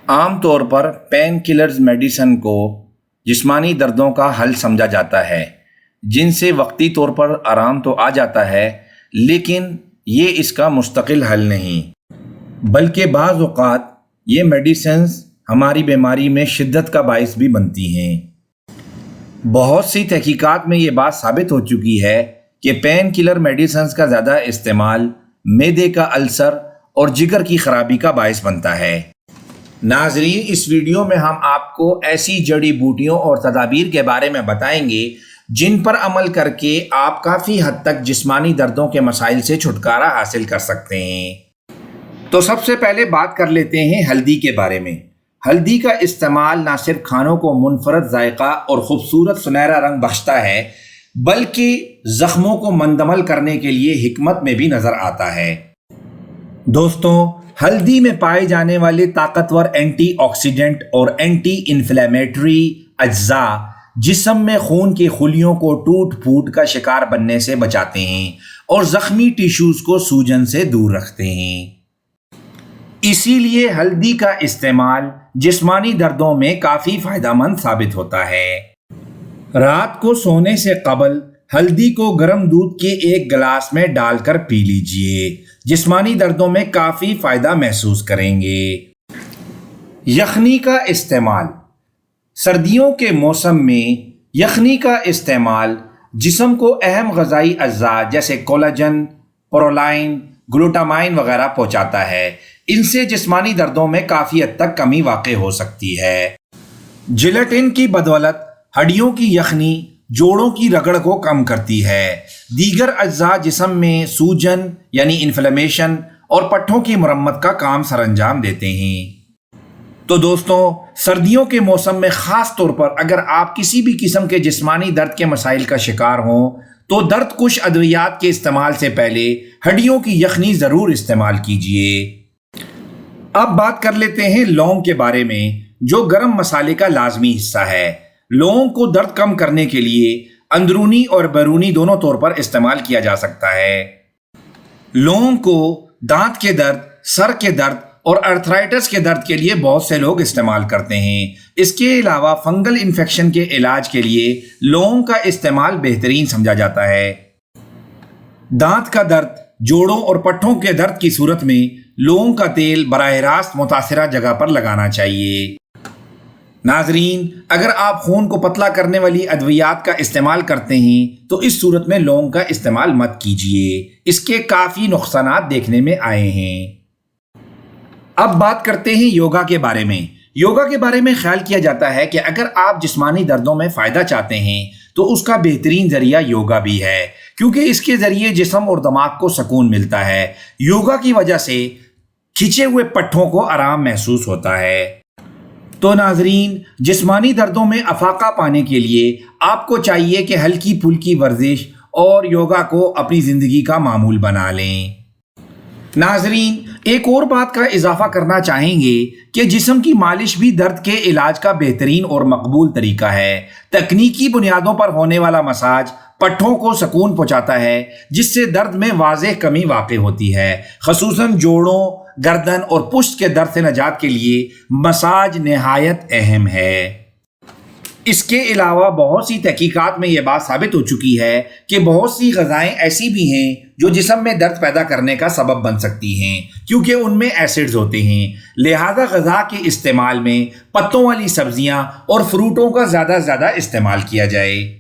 عام طور پر pain colours medicine کو جسمانی دردوں کا حل سمجھا جاتا ہے جن سے وقتی طور پر آرام تو آ جاتا ہے، لیکن یہ اس کا مستقل حل نہیں، بلکہ بعض اوقات یہ میڈیسنز ہماری بیماری میں شدت کا باعث بھی بنتی ہیں۔ بہت سی تحقیقات میں یہ بات ثابت ہو چکی ہے کہ پین کلر میڈیسنز کا زیادہ استعمال معدے کا السر اور جگر کی خرابی کا باعث بنتا ہے۔ ناظرین، اس ویڈیو میں ہم آپ کو ایسی جڑی بوٹیوں اور تدابیر کے بارے میں بتائیں گے جن پر عمل کر کے آپ کافی حد تک جسمانی دردوں کے مسائل سے چھٹکارا حاصل کر سکتے ہیں۔ تو سب سے پہلے بات کر لیتے ہیں ہلدی کے بارے میں۔ ہلدی کا استعمال نہ صرف کھانوں کو منفرد ذائقہ اور خوبصورت سنہرا رنگ بخشتا ہے، بلکہ زخموں کو مندمل کرنے کے لیے حکمت میں بھی نظر آتا ہے۔ دوستوں، ہلدی میں پائے جانے والے طاقتور اینٹی آکسیڈنٹ اور اینٹی انفلیمیٹری اجزاء جسم میں خون کی خلیوں کو ٹوٹ پھوٹ کا شکار بننے سے بچاتے ہیں اور زخمی ٹیشوز کو سوجن سے دور رکھتے ہیں۔ اسی لیے ہلدی کا استعمال جسمانی دردوں میں کافی فائدہ مند ثابت ہوتا ہے۔ رات کو سونے سے قبل ہلدی کو گرم دودھ کے ایک گلاس میں ڈال کر پی لیجئے، جسمانی دردوں میں کافی فائدہ محسوس کریں گے۔ یخنی کا استعمال۔ سردیوں کے موسم میں یخنی کا استعمال جسم کو اہم غذائی اجزاء جیسے کولاجن، پرولائن، گلوٹامائن وغیرہ پہنچاتا ہے۔ ان سے جسمانی دردوں میں کافی حد تک کمی واقع ہو سکتی ہے۔ جیلاٹن کی بدولت ہڈیوں کی یخنی جوڑوں کی رگڑ کو کم کرتی ہے۔ دیگر اجزاء جسم میں سوجن یعنی انفلیمیشن اور پٹھوں کی مرمت کا کام سر انجام دیتے ہیں۔ تو دوستوں، سردیوں کے موسم میں خاص طور پر اگر آپ کسی بھی قسم کے جسمانی درد کے مسائل کا شکار ہوں تو درد کش ادویات کے استعمال سے پہلے ہڈیوں کی یخنی ضرور استعمال کیجیے۔ اب بات کر لیتے ہیں لونگ کے بارے میں، جو گرم مسالے کا لازمی حصہ ہے۔ لونگ کو درد کم کرنے کے لیے اندرونی اور بیرونی دونوں طور پر استعمال کیا جا سکتا ہے۔ لونگ کو دانت کے درد، سر کے درد اور ارتھرائٹس کے درد کے لیے بہت سے لوگ استعمال کرتے ہیں۔ اس کے علاوہ فنگل انفیکشن کے علاج کے لیے لونگ کا استعمال بہترین سمجھا جاتا ہے۔ دانت کا درد، جوڑوں اور پٹھوں کے درد کی صورت میں لونگ کا تیل براہ راست متاثرہ جگہ پر لگانا چاہیے۔ ناظرین، اگر آپ خون کو پتلا کرنے والی ادویات کا استعمال کرتے ہیں تو اس صورت میں لونگ کا استعمال مت کیجیے، اس کے کافی نقصانات دیکھنے میں آئے ہیں۔ اب بات کرتے ہیں یوگا کے بارے میں۔ یوگا کے بارے میں خیال کیا جاتا ہے کہ اگر آپ جسمانی دردوں میں فائدہ چاہتے ہیں تو اس کا بہترین ذریعہ یوگا بھی ہے، کیونکہ اس کے ذریعے جسم اور دماغ کو سکون ملتا ہے۔ یوگا کی وجہ سے کھچے ہوئے پٹھوں کو آرام محسوس ہوتا ہے۔ تو ناظرین، جسمانی دردوں میں افاقہ پانے کے لیے آپ کو چاہیے کہ ہلکی پھلکی ورزش اور یوگا کو اپنی زندگی کا معمول بنا لیں۔ ناظرین، ایک اور بات کا اضافہ کرنا چاہیں گے کہ جسم کی مالش بھی درد کے علاج کا بہترین اور مقبول طریقہ ہے۔ تکنیکی بنیادوں پر ہونے والا مساج پٹھوں کو سکون پہنچاتا ہے، جس سے درد میں واضح کمی واقع ہوتی ہے۔ خصوصاً جوڑوں، گردن اور پشت کے درد سے نجات کے لیے مساج نہایت اہم ہے۔ اس کے علاوہ بہت سی تحقیقات میں یہ بات ثابت ہو چکی ہے کہ بہت سی غذائیں ایسی بھی ہیں جو جسم میں درد پیدا کرنے کا سبب بن سکتی ہیں، کیونکہ ان میں ایسڈز ہوتے ہیں۔ لہذا غذا کے استعمال میں پتوں والی سبزیاں اور فروٹوں کا زیادہ سے زیادہ استعمال کیا جائے۔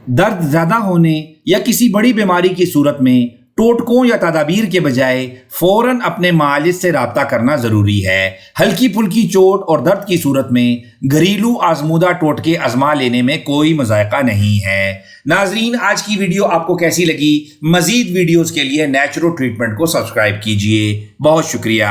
درد زیادہ ہونے یا کسی بڑی بیماری کی صورت میں ٹوٹکوں یا تدابیر کے بجائے فوراً اپنے معالج سے رابطہ کرنا ضروری ہے۔ ہلکی پھلکی چوٹ اور درد کی صورت میں گھریلو آزمودہ ٹوٹکے آزما لینے میں کوئی مذائقہ نہیں ہے۔ ناظرین، آج کی ویڈیو آپ کو کیسی لگی؟ مزید ویڈیوز کے لیے نیچرو ٹریٹمنٹ کو سبسکرائب کیجیے۔ بہت شکریہ۔